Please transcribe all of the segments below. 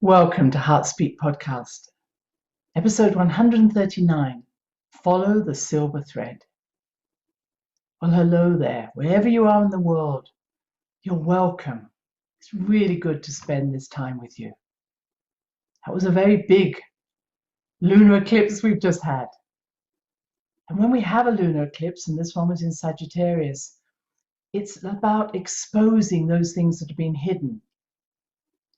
Welcome to Heart Speak Podcast, episode 139, Follow the Silver Thread. Well, hello there. Wherever you are in the world, you're welcome. It's really good to spend this time with you. That was a very big lunar eclipse we've just had. And when we have a lunar eclipse, and this one was in Sagittarius, it's about exposing those things that have been hidden.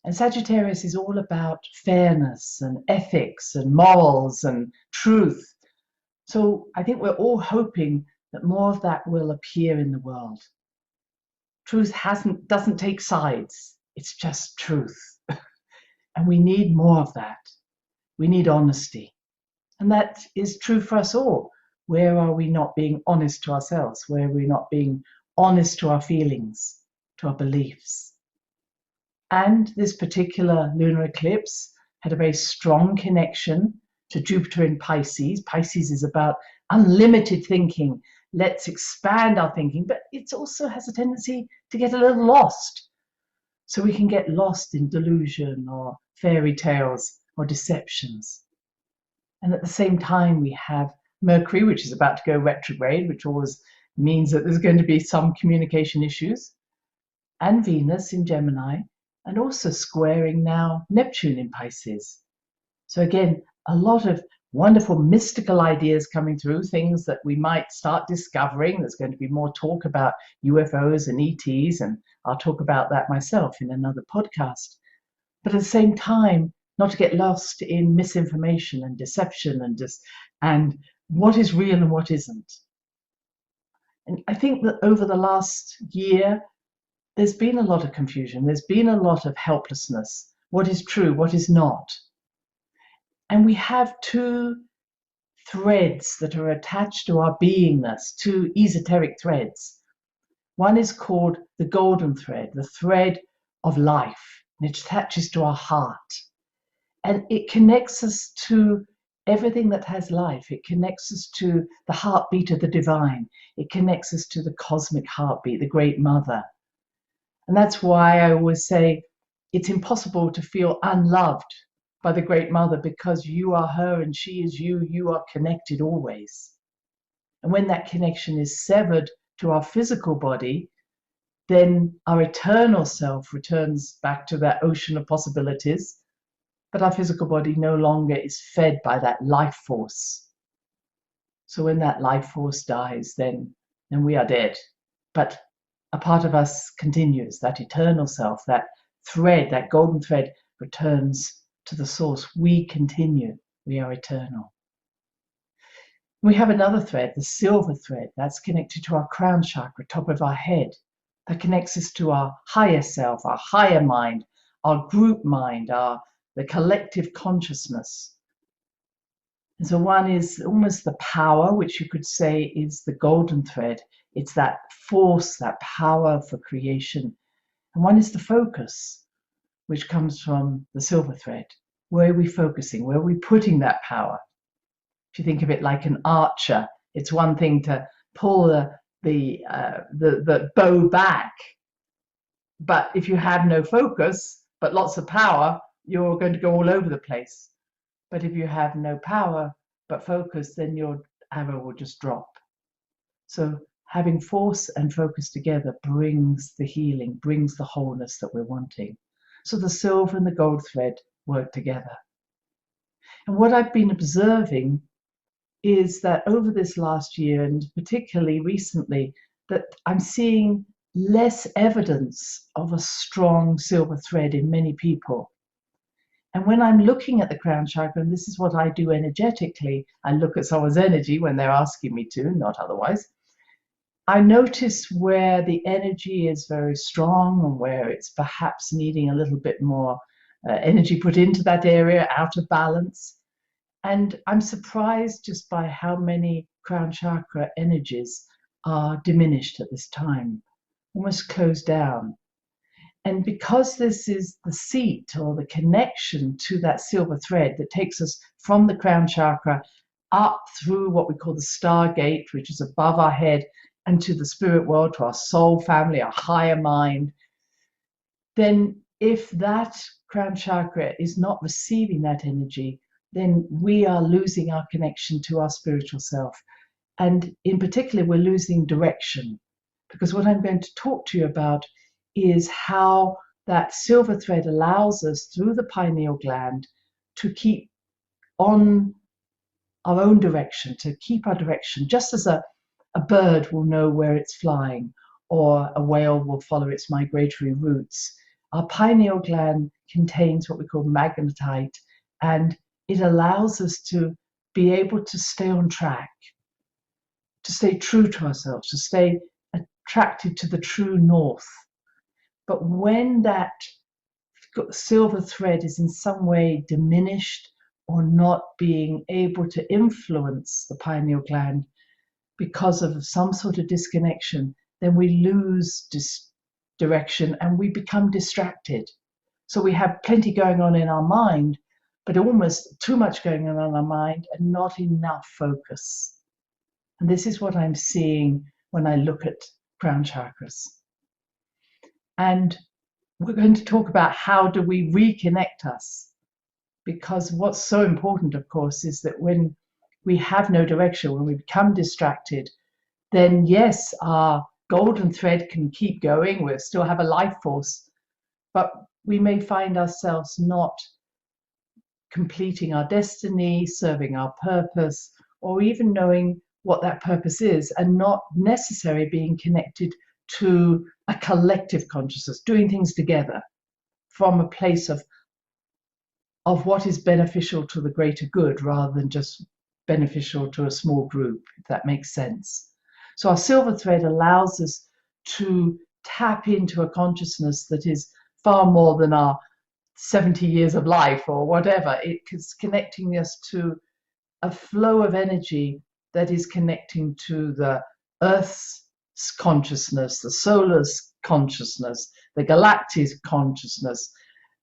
And Sagittarius is all about fairness and ethics and morals and truth. So I think we're all hoping that more of that will appear in the world. Truth doesn't take sides. It's just truth. And we need more of that. We need honesty. And that is true for us all. Where are we not being honest to ourselves? Where are we not being honest to our feelings, to our beliefs? And this particular lunar eclipse had a very strong connection to Jupiter in Pisces. Pisces is about unlimited thinking. Let's expand our thinking, but it also has a tendency to get a little lost. So we can get lost in delusion or fairy tales or deceptions. And at the same time, we have Mercury, which is about to go retrograde, which always means that there's going to be some communication issues, and Venus in Gemini, and also squaring now Neptune in Pisces. So again, a lot of wonderful mystical ideas coming through, things that we might start discovering. There's going to be more talk about UFOs and ETs, and I'll talk about that myself in another podcast. But at the same time, not to get lost in misinformation and deception and what is real and what isn't. And I think that over the last year, there's been a lot of confusion. There's been a lot of helplessness. What is true? What is not? And we have two threads that are attached to our beingness, two esoteric threads. One is called the golden thread, the thread of life. And it attaches to our heart. And it connects us to everything that has life. It connects us to the heartbeat of the divine. It connects us to the cosmic heartbeat, the great mother. And that's why I always say it's impossible to feel unloved by the great mother, because you are her and she is you. You are connected always. And when that connection is severed to our physical body, then our eternal self returns back to that ocean of possibilities. But our physical body no longer is fed by that life force. So when that life force dies, then we are dead. But a part of us continues, that eternal self, that thread, that golden thread returns to the source. We continue, we are eternal. We have another thread, the silver thread, that's connected to our crown chakra, top of our head. That connects us to our higher self, our higher mind, our group mind, the collective consciousness. And so one is almost the power, which you could say is the golden thread. It's that force, that power for creation. And one is the focus, which comes from the silver thread. Where are we focusing? Where are we putting that power? If you think of it like an archer, it's one thing to pull the bow back. But if you have no focus, but lots of power, you're going to go all over the place. But if you have no power but focus, then your arrow will just drop. So having force and focus together brings the healing, brings the wholeness that we're wanting. So the silver and the gold thread work together. And what I've been observing is that over this last year, and particularly recently, that I'm seeing less evidence of a strong silver thread in many people. And when I'm looking at the crown chakra, and this is what I do energetically, I look at someone's energy when they're asking me to, not otherwise. I notice where the energy is very strong and where it's perhaps needing a little bit more energy put into that area, out of balance. And I'm surprised just by how many crown chakra energies are diminished at this time, almost closed down. And because this is the seat or the connection to that silver thread that takes us from the crown chakra up through what we call the stargate, which is above our head, and to the spirit world, to our soul family, our higher mind, then if that crown chakra is not receiving that energy, then we are losing our connection to our spiritual self. And in particular, we're losing direction. Because what I'm going to talk to you about is how that silver thread allows us, through the pineal gland, to keep on our own direction, to keep our direction, just as a bird will know where it's flying, or a whale will follow its migratory routes. Our pineal gland contains what we call magnetite, and it allows us to be able to stay on track, to stay true to ourselves, to stay attracted to the true north. But when that silver thread is in some way diminished or not being able to influence the pineal gland because of some sort of disconnection, then we lose direction and we become distracted. So we have plenty going on in our mind, but almost too much going on in our mind and not enough focus. And this is what I'm seeing when I look at crown chakras. And we're going to talk about how do we reconnect us, because what's so important, of course, is that when we have no direction, when we become distracted, then yes, our golden thread can keep going, we'll still have a life force, but we may find ourselves not completing our destiny, serving our purpose, or even knowing what that purpose is, and not necessarily being connected to a collective consciousness, doing things together from a place of what is beneficial to the greater good rather than just beneficial to a small group, if that makes sense. So our silver thread allows us to tap into a consciousness that is far more than our 70 years of life or whatever. It is connecting us to a flow of energy that is connecting to the Earth's consciousness, the solar's consciousness, the galactic consciousness,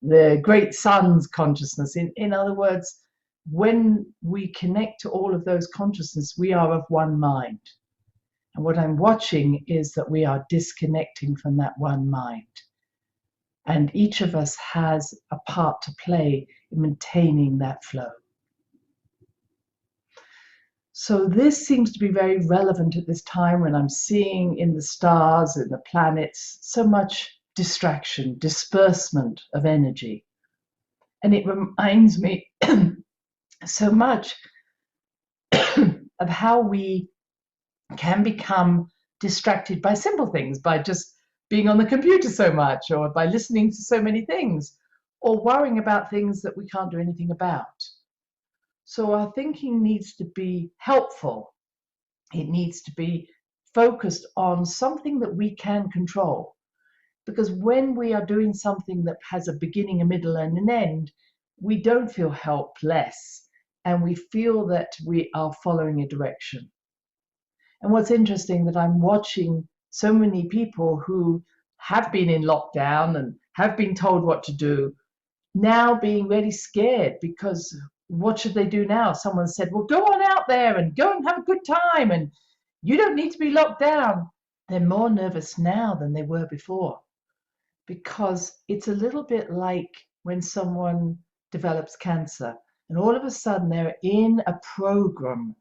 the great sun's consciousness. In other words, when we connect to all of those consciousness, we are of one mind. And what I'm watching is that we are disconnecting from that one mind. And each of us has a part to play in maintaining that flow. So this seems to be very relevant at this time when I'm seeing in the stars and the planets so much distraction, disbursement of energy. And it reminds me so much of how we can become distracted by simple things, by just being on the computer so much, or by listening to so many things, or worrying about things that we can't do anything about. So our thinking needs to be helpful. It needs to be focused on something that we can control. Because when we are doing something that has a beginning, a middle, and an end, we don't feel helpless, and we feel that we are following a direction. And what's interesting that I'm watching so many people who have been in lockdown and have been told what to do, now being really scared, because what should they do now? Someone said, well, go on out there and go and have a good time, and you don't need to be locked down. They're more nervous now than they were before, because it's a little bit like when someone develops cancer and all of a sudden they're in a program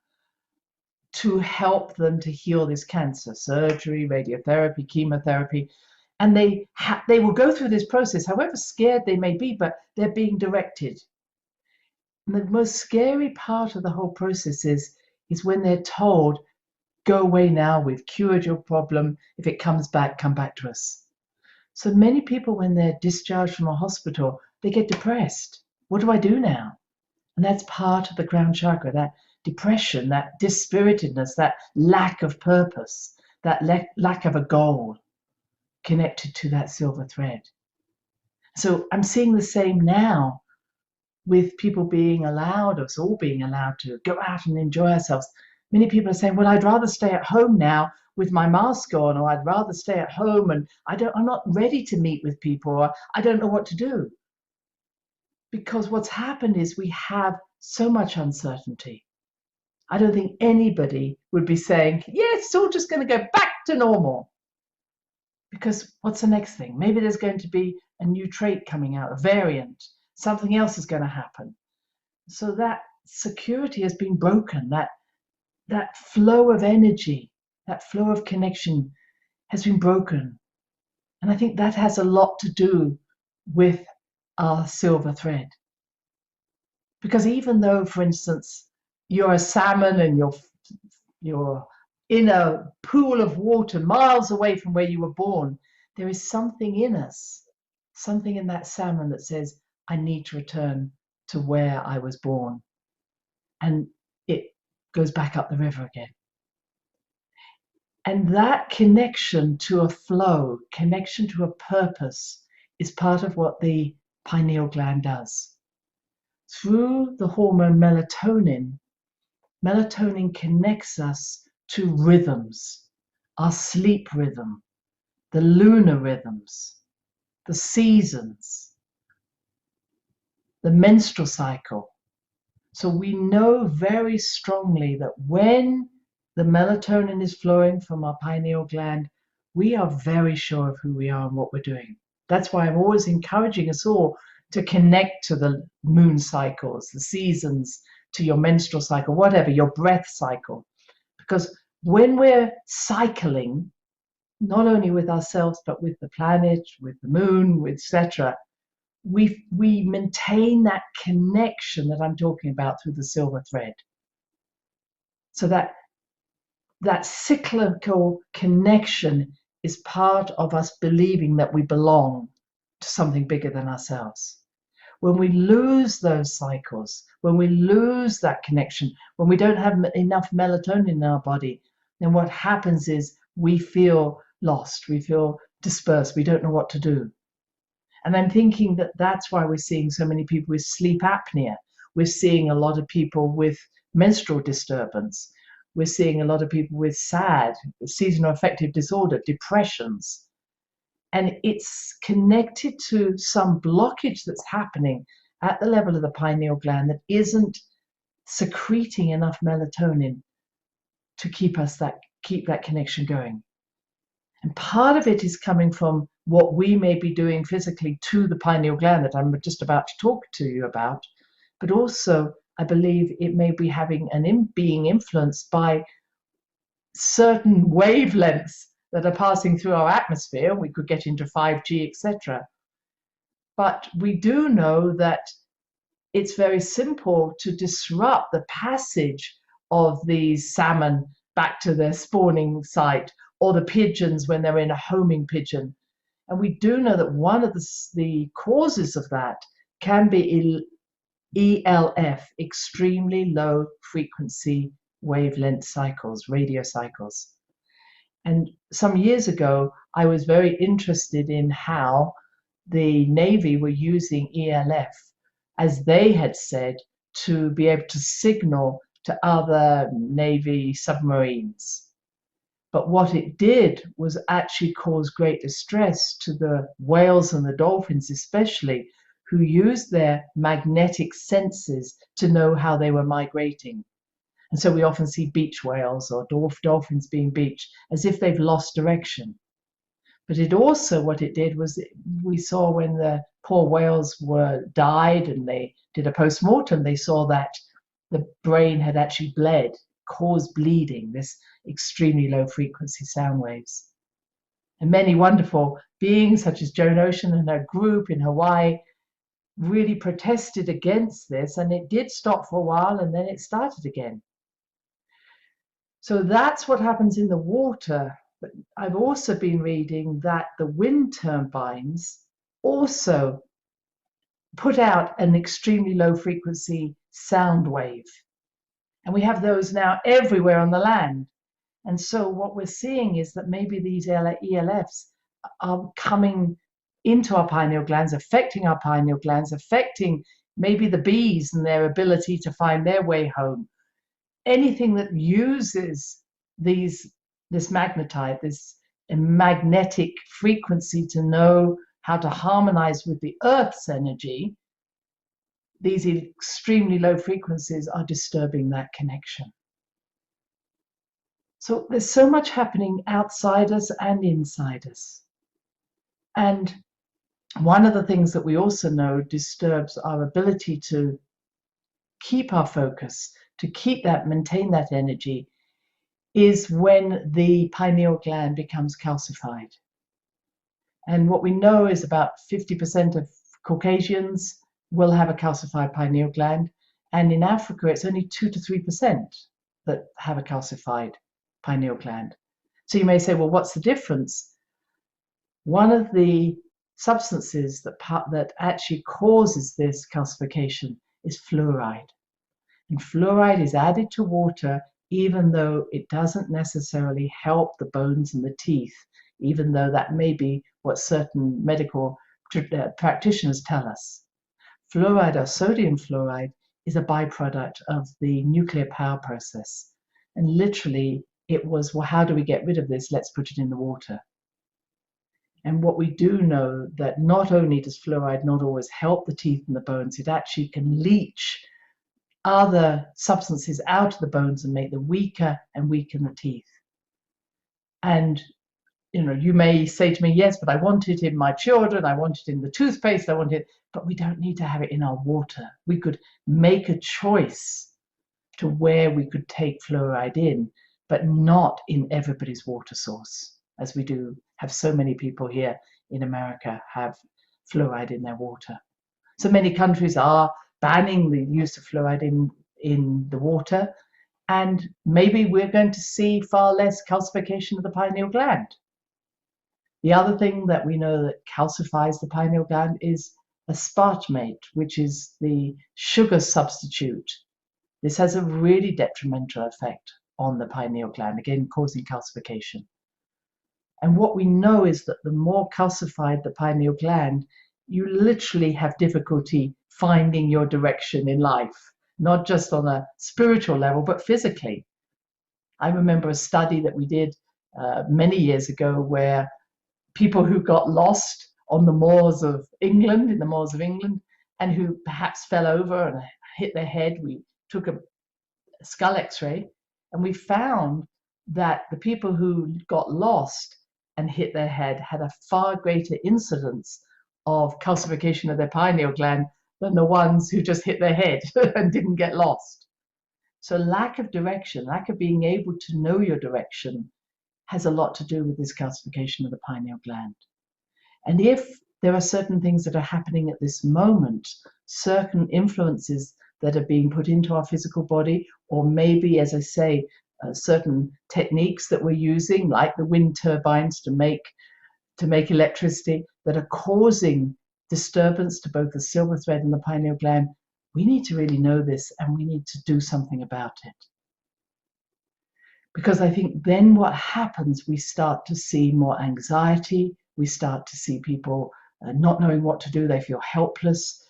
to help them to heal this cancer, surgery, radiotherapy, chemotherapy. And they will go through this process, however scared they may be, but they're being directed. And the most scary part of the whole process is when they're told, go away now, we've cured your problem. If it comes back, come back to us. So many people, when they're discharged from a hospital, they get depressed. What do I do now? And that's part of the crown chakra, that depression, that dispiritedness, that lack of purpose, that lack of a goal connected to that silver thread. So I'm seeing the same now with people being allowed, us all being allowed to go out and enjoy ourselves. Many people are saying, well, I'd rather stay at home now with my mask on, or I'd rather stay at home and I'm not ready to meet with people, or I don't know what to do. Because what's happened is we have so much uncertainty. I don't think anybody would be saying, yes, it's all just going to go back to normal. Because what's the next thing? Maybe there's going to be a new trait coming out, a variant, something else is going to happen. So that security has been broken, that flow of energy, that flow of connection has been broken. And I think that has a lot to do with our silver thread. Because even though, for instance, you're a salmon and you're in a pool of water miles away from where you were born, there is something in us, something in that salmon that says, I need to return to where I was born. And it goes back up the river again. And that connection to a flow, connection to a purpose, is part of what the pineal gland does. Through the hormone melatonin, melatonin connects us to rhythms, our sleep rhythm, the lunar rhythms, the seasons, the menstrual cycle. So we know very strongly that when the melatonin is flowing from our pineal gland, we are very sure of who we are and what we're doing. That's why I'm always encouraging us all to connect to the moon cycles, the seasons, to your menstrual cycle, whatever, your breath cycle. Because when we're cycling, not only with ourselves, but with the planet, with the moon, etc., we maintain that connection that I'm talking about through the silver thread. So that cyclical connection is part of us believing that we belong to something bigger than ourselves. When we lose those cycles, when we lose that connection, when we don't have enough melatonin in our body, then what happens is we feel lost, we feel dispersed, we don't know what to do. And I'm thinking that that's why we're seeing so many people with sleep apnea. We're seeing a lot of people with menstrual disturbance. We're seeing a lot of people with SAD, seasonal affective disorder, depressions. And it's connected to some blockage that's happening at the level of the pineal gland that isn't secreting enough melatonin to keep that connection going. And part of it is coming from what we may be doing physically to the pineal gland that I'm just about to talk to you about, but also I believe it may be being influenced by certain wavelengths that are passing through our atmosphere. We could get into 5G, etc. But we do know that it's very simple to disrupt the passage of these salmon back to their spawning site, or the pigeons when they're in a homing pigeon. And we do know that one of the causes of that can be ELF, extremely low frequency wavelength cycles, radio cycles. And some years ago, I was very interested in how the Navy were using ELF, as they had said, to be able to signal to other Navy submarines. But what it did was actually cause great distress to the whales and the dolphins, especially, who used their magnetic senses to know how they were migrating. And so we often see beach whales or dolphins being beached as if they've lost direction. But it also, what it did was, we saw when the poor whales died and they did a post-mortem, they saw that the brain had actually bled, caused bleeding, this extremely low frequency sound waves. And many wonderful beings such as Joan Ocean and her group in Hawaii really protested against this, and it did stop for a while and then it started again. So that's what happens in the water. But I've also been reading that the wind turbines also put out an extremely low frequency sound wave. And we have those now everywhere on the land. And so what we're seeing is that maybe these ELFs are coming into our pineal glands, affecting our pineal glands, affecting maybe the bees and their ability to find their way home. Anything that uses this magnetite, this magnetic frequency to know how to harmonize with the Earth's energy, these extremely low frequencies are disturbing that connection. So there's so much happening outside us and inside us. And One of the things that we also know disturbs our ability to keep our focus, to maintain that energy, is when the pineal gland becomes calcified. And what we know is about 50% of Caucasians will have a calcified pineal gland. And in Africa, it's only 2 to 3% that have a calcified pineal gland. So you may say, well, what's the difference? One of the substances that actually causes this calcification is fluoride. And fluoride is added to water even though it doesn't necessarily help the bones and the teeth, even though that may be what certain medical practitioners tell us. Fluoride, or sodium fluoride, is a byproduct of the nuclear power process. And literally, it was, well, how do we get rid of this? Let's put it in the water. And what we do know that not only does fluoride not always help the teeth and the bones, it actually can leach other substances out of the bones and make them weaker and weaken the teeth. And you may say to me, yes, but I want it in my children, I want it in the toothpaste, I want it, but we don't need to have it in our water. We could make a choice to where we could take fluoride in, but not in everybody's water source, as we do have so many people here in America have fluoride in their water. So many countries are banning the use of fluoride in the water, and maybe we're going to see far less calcification of the pineal gland. The other thing that we know that calcifies the pineal gland is aspartame, which is the sugar substitute. This has a really detrimental effect on the pineal gland, again causing calcification. And what we know is that the more calcified the pineal gland, you literally have difficulty finding your direction in life, not just on a spiritual level, but physically. I remember a study that we did many years ago where people who got lost on the moors of England, and who perhaps fell over and hit their head, we took a skull x-ray, and we found that the people who got lost and hit their head had a far greater incidence of calcification of their pineal gland than the ones who just hit their head and didn't get lost. So lack of direction, lack of being able to know your direction, has a lot to do with this calcification of the pineal gland. And if there are certain things that are happening at this moment, certain influences that are being put into our physical body, or maybe, as I say, certain techniques that we're using, like the wind turbines to make electricity, that are causing disturbance to both the silver thread and the pineal gland, we need to really know this and we need to do something about it. Because I think then what happens, we start to see more anxiety, we start to see people not knowing what to do, they feel helpless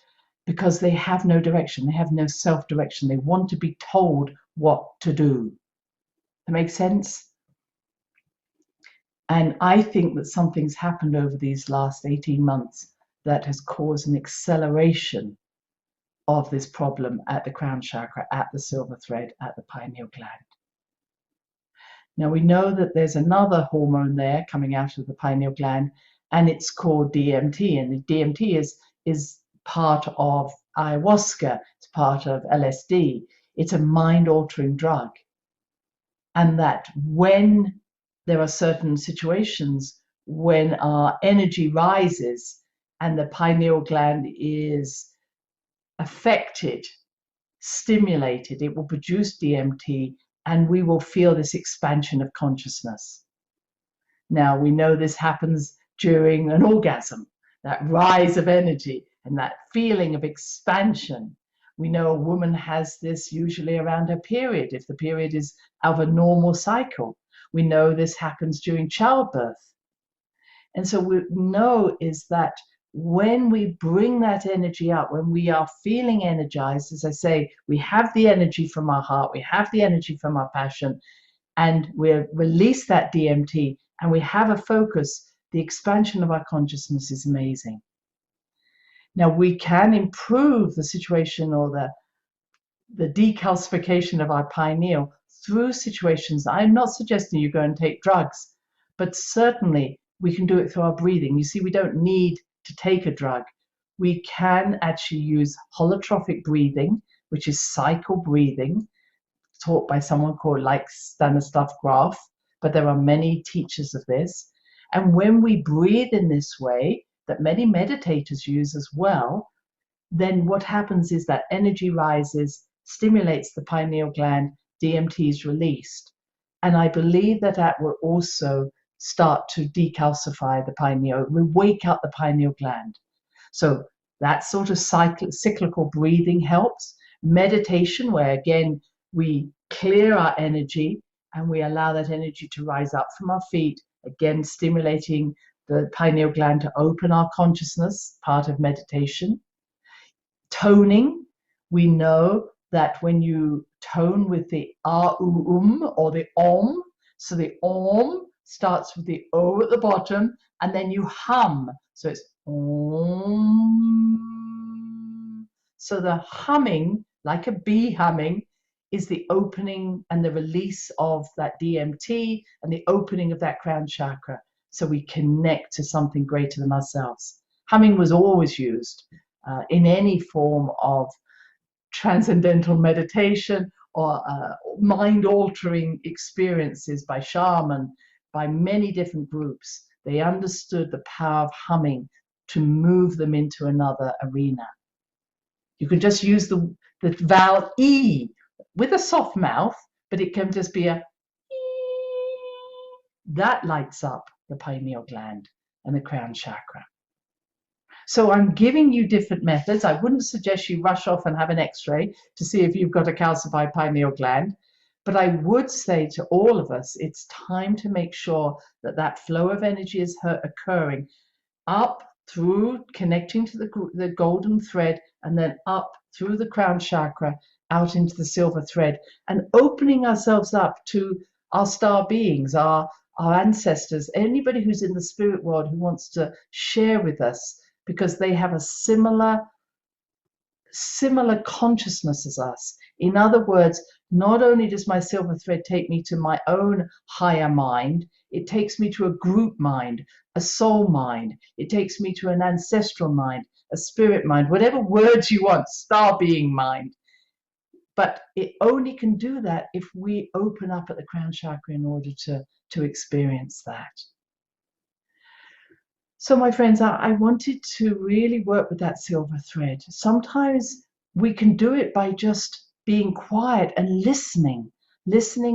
because they have no direction, they have no self-direction, they want to be told what to do. That makes sense? And I think that something's happened over these last 18 months that has caused an acceleration of this problem at the crown chakra, at the silver thread, at the pineal gland. Now we know that there's another hormone there coming out of the pineal gland, and it's called DMT. And the DMT is part of ayahuasca, it's part of LSD. It's a mind-altering drug. And that when there are certain situations when our energy rises and the pineal gland is affected, stimulated, it will produce DMT, and we will feel this expansion of consciousness. Now, we know this happens during an orgasm, that rise of energy and that feeling of expansion. We know a woman has this usually around her period, if the period is of a normal cycle. We know this happens during childbirth. And so we know is that when we bring that energy up, when we are feeling energized, as I say, we have the energy from our heart, we have the energy from our passion, and we release that DMT and we have a focus, the expansion of our consciousness is amazing. Now we can improve the situation or the decalcification of our pineal through situations. I'm not suggesting you go and take drugs, but certainly we can do it through our breathing. You see, we don't need to take a drug. We can actually use holotrophic breathing, which is cycle breathing, taught by someone called like Stanislav Graf, but there are many teachers of this. And when we breathe in this way, that many meditators use as well, then what happens is that energy rises, stimulates the pineal gland, DMT is released. And I believe that that will also start to decalcify the pineal, we wake up the pineal gland. So that sort of cyclical breathing helps. Meditation, where again, we clear our energy and we allow that energy to rise up from our feet, again, stimulating the pineal gland to open our consciousness, part of meditation. Toning, we know that when you tone with the or the om, so the om starts with the O at the bottom, and then you hum. So it's om. So the humming, like a bee humming, is the opening and the release of that DMT and the opening of that crown chakra. So we connect to something greater than ourselves. Humming was always used in any form of transcendental meditation or mind-altering experiences by shaman, by many different groups. They understood the power of humming to move them into another arena. You can just use the vowel E with a soft mouth, but it can just be a that lights up the pineal gland and the crown chakra. So I'm giving you different methods. I wouldn't suggest you rush off and have an x-ray to see if you've got a calcified pineal gland. But I would say to all of us, it's time to make sure that that flow of energy is occurring up through connecting to the golden thread and then up through the crown chakra out into the silver thread and opening ourselves up to our star beings, our ancestors, anybody who's in the spirit world who wants to share with us, because they have a similar consciousness as us. In other words, not only does my silver thread take me to my own higher mind, it takes me to a group mind, a soul mind. It takes me to an ancestral mind, a spirit mind, whatever words you want, star being mind. But it only can do that if we open up at the crown chakra in order to experience that. So my friends, I wanted to really work with that silver thread. Sometimes we can do it by just being quiet and listening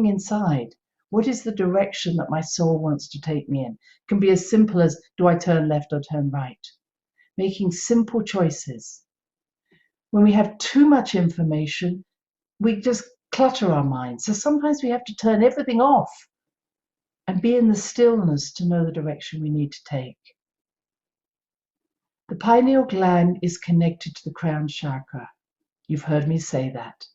inside. What is the direction that my soul wants to take me in? It can be as simple as, do I turn left or turn right? Making simple choices. When we have too much information, we just clutter our minds. So sometimes we have to turn everything off and be in the stillness to know the direction we need to take. The pineal gland is connected to the crown chakra. You've heard me say that.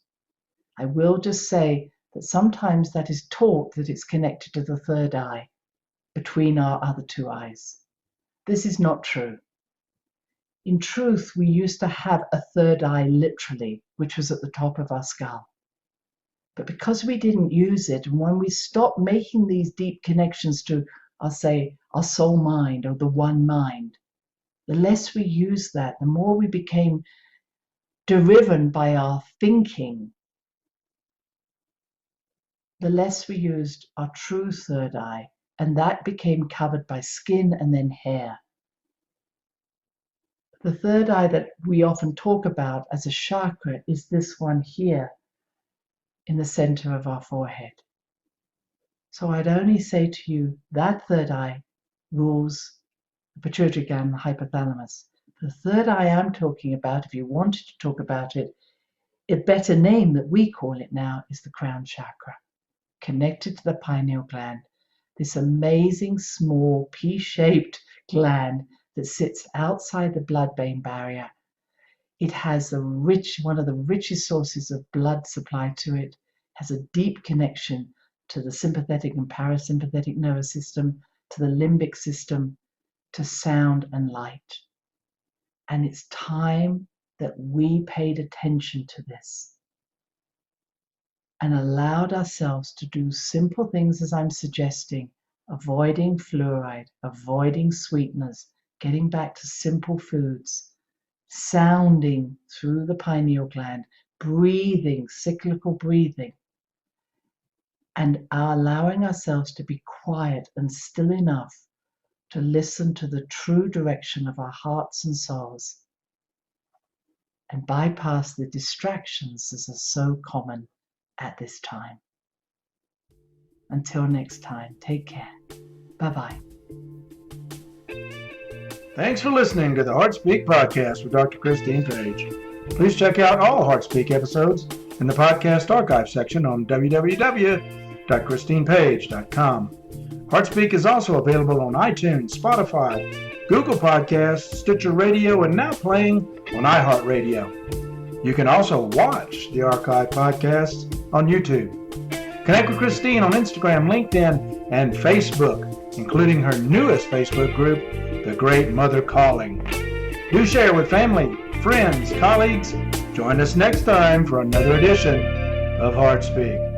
I will just say that sometimes that is taught that it's connected to the third eye, between our other two eyes. This is not true. In truth, we used to have a third eye literally, which was at the top of our skull. But because we didn't use it, and when we stopped making these deep connections to, I'll say, our soul mind or the one mind, the less we used that, the more we became driven by our thinking, the less we used our true third eye, and that became covered by skin and then hair. The third eye that we often talk about as a chakra is this one here in the center of our forehead. So I'd only say to you that third eye rules the pituitary gland and the hypothalamus. The third eye I'm talking about, if you wanted to talk about it, a better name that we call it now is the crown chakra, connected to the pineal gland, this amazing small pea-shaped gland that sits outside the blood-brain barrier. It has one of the richest sources of blood supply to it, has a deep connection to the sympathetic and parasympathetic nervous system, to the limbic system, to sound and light. And it's time that we paid attention to this and allowed ourselves to do simple things as I'm suggesting, avoiding fluoride, avoiding sweeteners, getting back to simple foods, sounding through the pineal gland, breathing, cyclical breathing, and allowing ourselves to be quiet and still enough to listen to the true direction of our hearts and souls and bypass the distractions that are so common at this time. Until next time, take care. Bye-bye. Thanks for listening to the HeartSpeak podcast with Dr. Christine Page. Please check out all HeartSpeak episodes in the podcast archive section on www.christinepage.com. HeartSpeak is also available on iTunes, Spotify, Google Podcasts, Sticher Radio, and now playing on iHeart Radio. You can also watch the archive podcasts on YouTube. Connect with Christine on Instagram, LinkedIn, and Facebook, including her newest Facebook group, The Great Mother Calling. Do share with family, friends, colleagues. Join us next time for another edition of HeartSpeak.